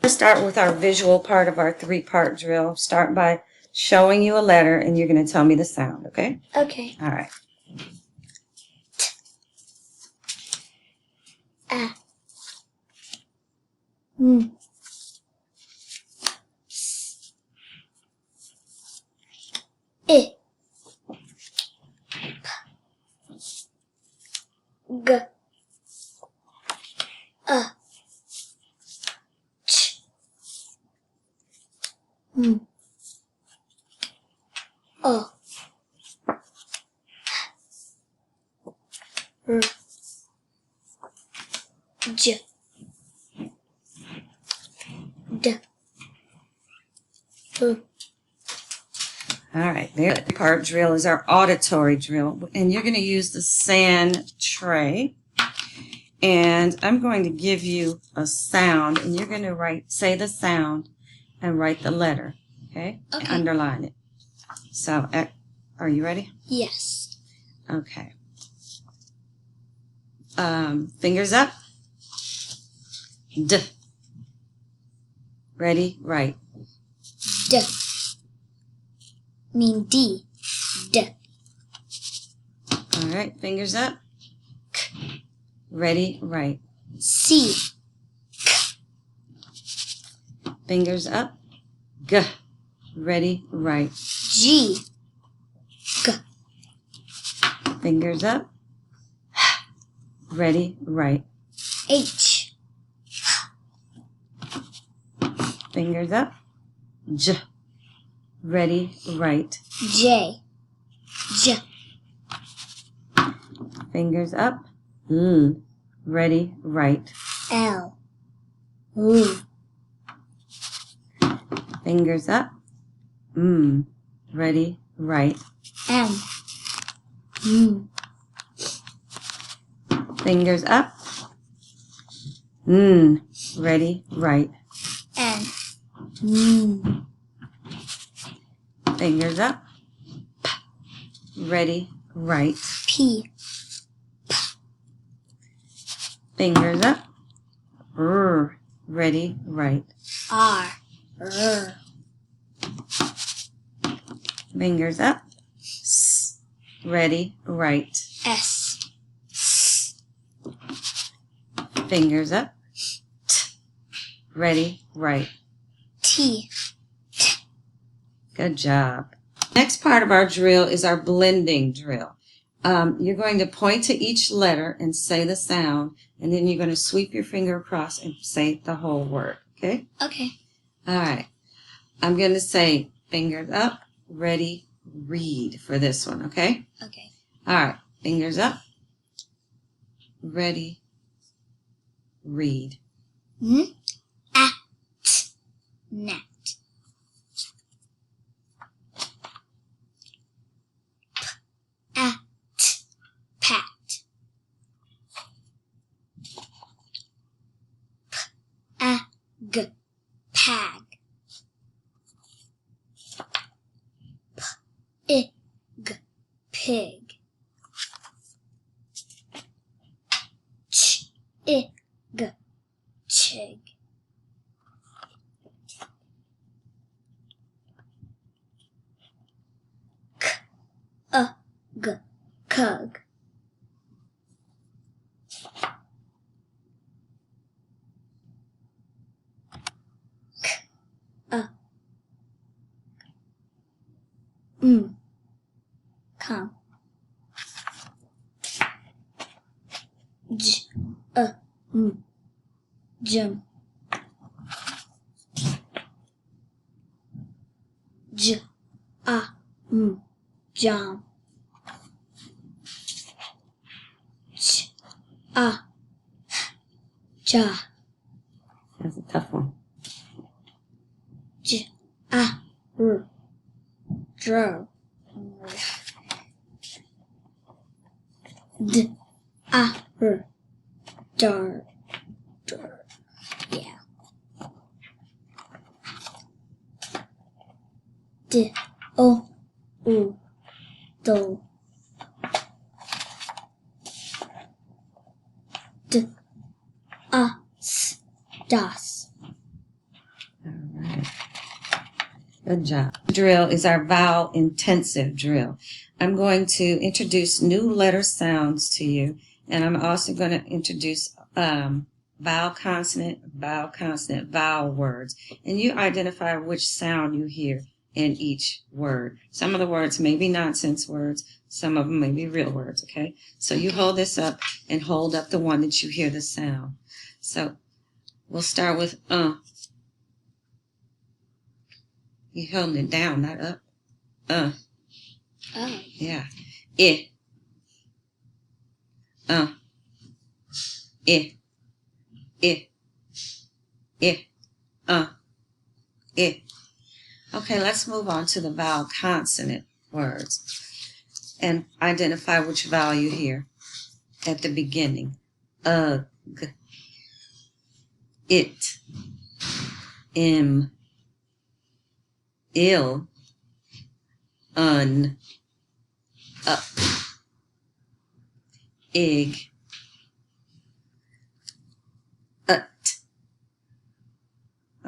Start with our visual part of our 3-part drill. Start by showing you a letter, and you're going to tell me the sound, okay? Okay. All right. Mm. I. G. Ch. Mm. O. R. J. D. U. All right, the part drill is our auditory drill, and you're going to use the sand tray, and I'm going to give you a sound, and you're going to say the sound and write the letter, okay? Okay. Underline it. So, are you ready? Yes. Okay. Fingers up. D. Ready? Right. D. Mean D. D. All right, fingers up. K. Ready? Right. C. Fingers up. G. Ready? Right. G. G. Fingers up. Ready? Right. H. Fingers up. J. Ready? Right. J. J. Fingers up. L. Ready? Right. L. L. Fingers up. M. Ready? Right. M. M. Fingers up. N. Ready? Right. N. N. Fingers up. P. Ready? Right. P. Fingers up. R. Ready? Right. R. R. Fingers up. S. Ready? Right. S. Fingers up. T. Ready? Right. T. Good job. Next part of our drill is our blending drill. You're going to point to each letter and say the sound, and then you're going to sweep your finger across and say the whole word, okay? Okay. All right. I'm going to say fingers up, ready, read for this one, okay? Okay. All right. Fingers up, ready, read. At. Net. At. Pat. Ag. Pag. Pig. Pig. Chig. Chig. Kug. Kug. Come. Jum. Jam. Ja. That's a tough one. Dro. Dar. Yeah. Do. Das. Good job. Drill is our vowel intensive drill. I'm going to introduce new letter sounds to you, and I'm also going to introduce vowel consonant, vowel words, and you identify which sound you hear in each word. Some of the words may be nonsense words, some of them may be real words, okay? So you hold this up and hold up the one that you hear the sound. So we'll start with You holding it down, not up. Oh. Yeah. I. I. I. I. I. Okay, let's move on to the vowel consonant words and identify which vowel you hear at the beginning. Ugh. It. Im. Ill. Un. Up. Ig. Ut.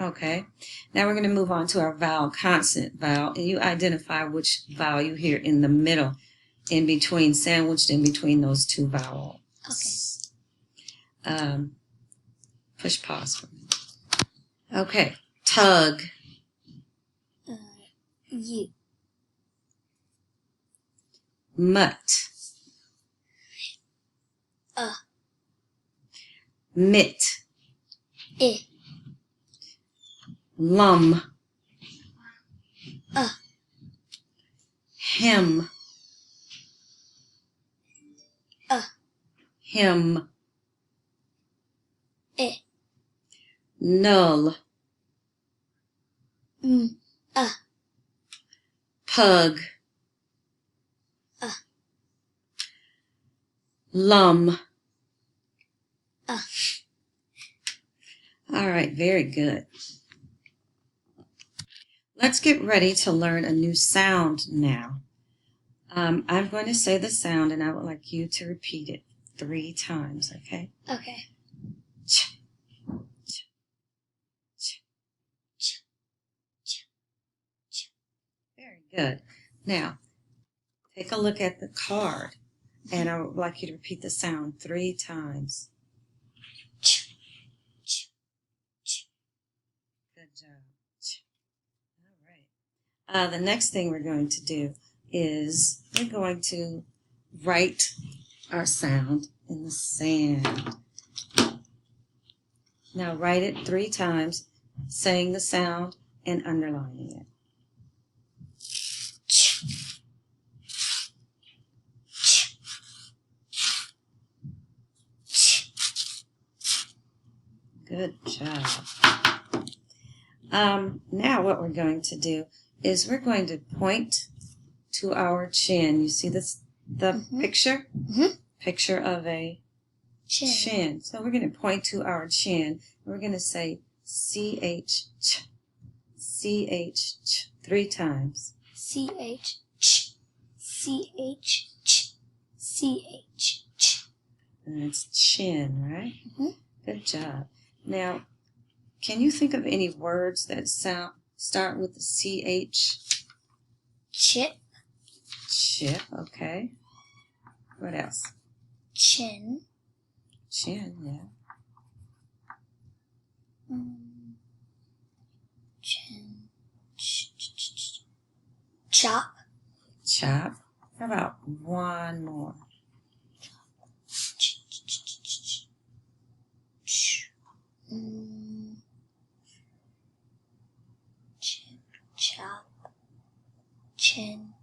Okay, now we're going to move on to our vowel consonant vowel, and you identify which vowel you hear in the middle, in between, sandwiched in between those two vowels. Okay. Push pause for me. Okay, tug. You. Mutt. Mitt. I. Lum. Him. Him. I. Null. Pug. Lum. All right, very good. Let's get ready to learn a new sound now. I'm going to say the sound, and I would like you to repeat it 3 times, okay? Okay. Ch, ch, ch, ch, ch, ch. Very good. Now, take a look at the card, and I would like you to repeat the sound 3 times. Ch, ch, ch. Good job. Ch. All right. The next thing we're going to do is we're going to write our sound in the sand. Now write it 3 times, saying the sound and underlining it. Good job. Now what we're going to do is we're going to point to our chin. You see this, the picture? Picture of a chin. So we're going to point to our chin. We're going to say C-H, C-H, 3 times. C-H, C-H, C-H. And it's chin, right? Good job. Now, can you think of any words that start with the C-H? Chip. Chip, okay. What else? Chin. Chin, yeah. Chin. Chop. Chop. How about one more? Chop. Chin.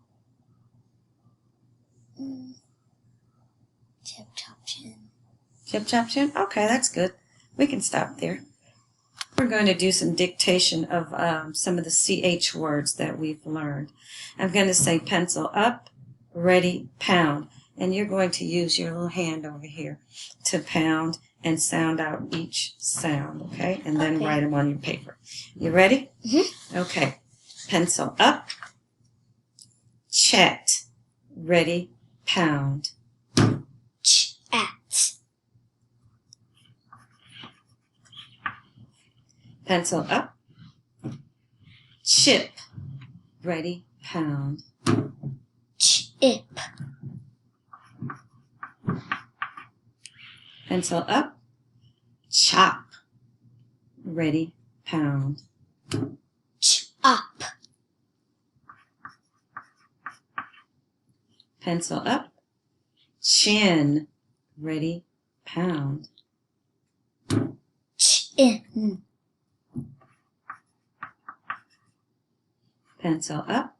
Chip, chop, chin. Chip, chop, chin? Okay, that's good. We can stop there. We're going to do some dictation of some of the CH words that we've learned. I'm going to say pencil up, ready, pound. And you're going to use your little hand over here to pound and sound out each sound, okay? And then write them on your paper. You ready? Okay. Pencil up, chat, ready, pound. Chat. Pencil up, chip, Ready, pound. Chip. Pencil up. Chop. Ready, pound. Chop. Pencil up. Chin. Ready, pound. Chin. Pencil up.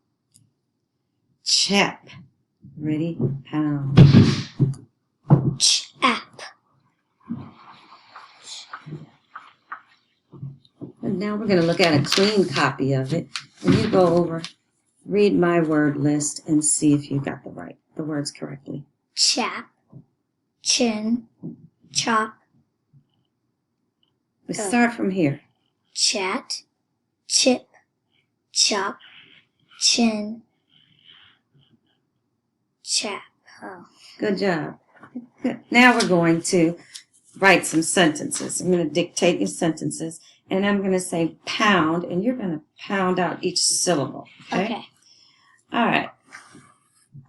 Chap. Ready, pound. Chap. And now we're going to look at a clean copy of it. And you go over, read my word list, and see if you got the words correctly. Chap. Chin. Chop. Let's start from here. Chat. Chip. Chop. Chin. Chap. Oh. Good job. Good. Now we're going to write some sentences. I'm going to dictate your sentences, and I'm going to say pound, and you're going to pound out each syllable. Okay. All right.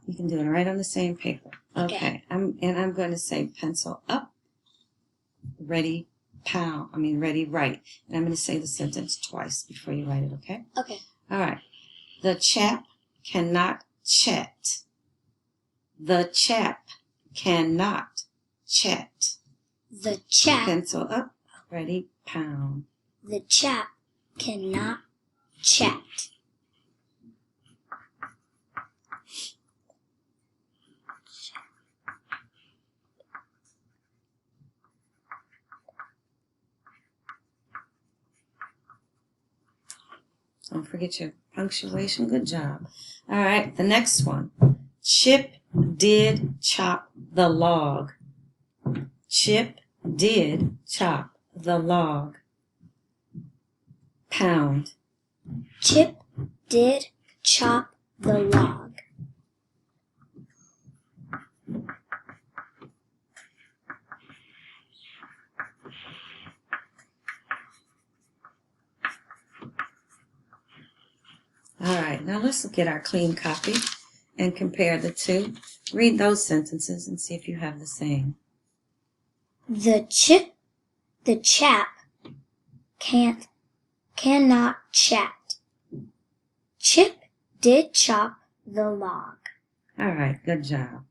You can do it right on the same paper. Okay. I'm going to say pencil up. Ready, pound. Ready, write. And I'm going to say the sentence twice before you write it, okay? Okay. All right. The chap cannot chat. The chap cannot chat. The chap. Pencil up. Ready, pound. The chap cannot chat. Don't forget your punctuation. Good job. All right, the next one. Chip did chop the log. Chip did chop the log. Pound. Chip did chop the log. All right, now let's look at our clean copy and compare the two. Read those sentences and see if you have the same. The chap cannot chat. Chip did chop the log. All right, good job.